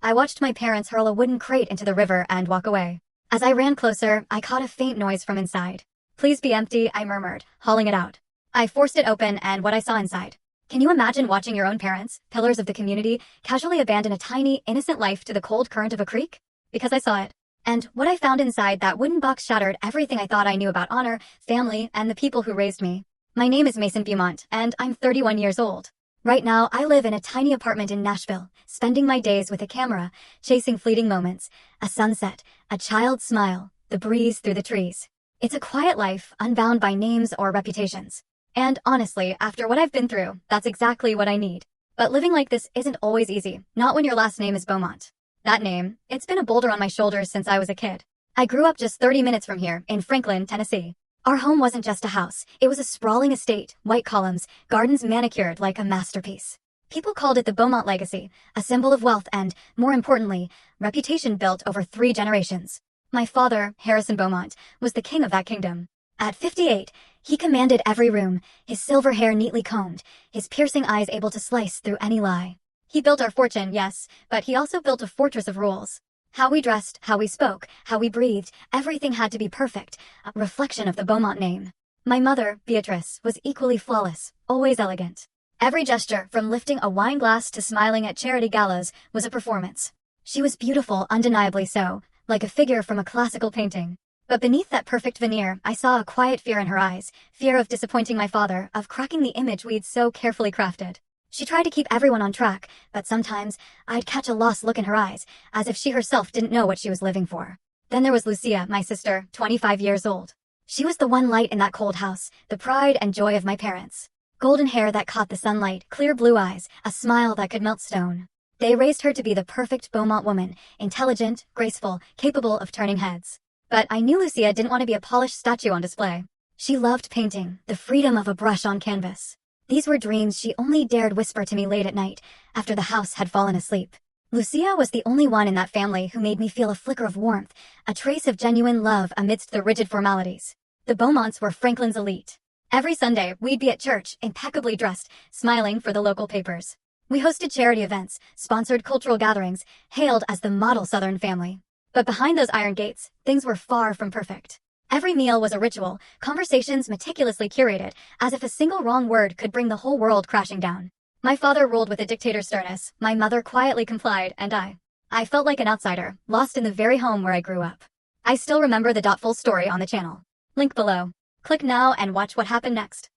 I watched my parents hurl a wooden crate into the river and walk away. As I ran closer, I caught a faint noise from inside. "Please be empty," I murmured, hauling it out. I forced it open and what I saw inside. Can you imagine watching your own parents, pillars of the community, casually abandon a tiny, innocent life to the cold current of a creek? Because I saw it. And what I found inside that wooden box shattered everything I thought I knew about honor, family, and the people who raised me. My name is Mason Beaumont, and I'm 31 years old. Right now, I live in a tiny apartment in Nashville, spending my days with a camera, chasing fleeting moments, a sunset, a child's smile, the breeze through the trees. It's a quiet life, unbound by names or reputations. And honestly, after what I've been through, that's exactly what I need. But living like this isn't always easy, not when your last name is Beaumont. That name, it's been a boulder on my shoulders since I was a kid. I grew up just 30 minutes from here, in Franklin, Tennessee. Our home wasn't just a house, it was a sprawling estate, white columns, gardens manicured like a masterpiece. People called it the Beaumont legacy, a symbol of wealth and, more importantly, reputation built over 3 generations. My father, Harrison Beaumont, was the king of that kingdom. At 58, he commanded every room, his silver hair neatly combed, his piercing eyes able to slice through any lie. He built our fortune, yes, but he also built a fortress of rules. How we dressed, how we spoke, how we breathed, everything had to be perfect, a reflection of the Beaumont name. My mother, Beatrice, was equally flawless, always elegant. Every gesture, from lifting a wine glass to smiling at charity galas, was a performance. She was beautiful, undeniably so, like a figure from a classical painting. But beneath that perfect veneer, I saw a quiet fear in her eyes, fear of disappointing my father, of cracking the image we'd so carefully crafted. She tried to keep everyone on track, but sometimes I'd catch a lost look in her eyes, as if she herself didn't know what she was living for. Then there was Lucia, my sister, 25 years old. She was the one light in that cold house, the pride and joy of my parents. Golden hair that caught the sunlight, clear blue eyes, a smile that could melt stone. They raised her to be the perfect Beaumont woman, intelligent, graceful, capable of turning heads. But I knew Lucia didn't want to be a polished statue on display. She loved painting, the freedom of a brush on canvas. These were dreams she only dared whisper to me late at night, after the house had fallen asleep. Lucia was the only one in that family who made me feel a flicker of warmth, a trace of genuine love amidst the rigid formalities. The Beaumonts were Franklin's elite. Every Sunday, we'd be at church, impeccably dressed, smiling for the local papers. We hosted charity events, sponsored cultural gatherings, hailed as the model Southern family. But behind those iron gates, things were far from perfect. Every meal was a ritual, conversations meticulously curated, as if a single wrong word could bring the whole world crashing down. My father ruled with a dictator's sternness, my mother quietly complied, and I felt like an outsider, lost in the very home where I grew up. I still remember the full story on the channel. Link below. Click now and watch what happened next.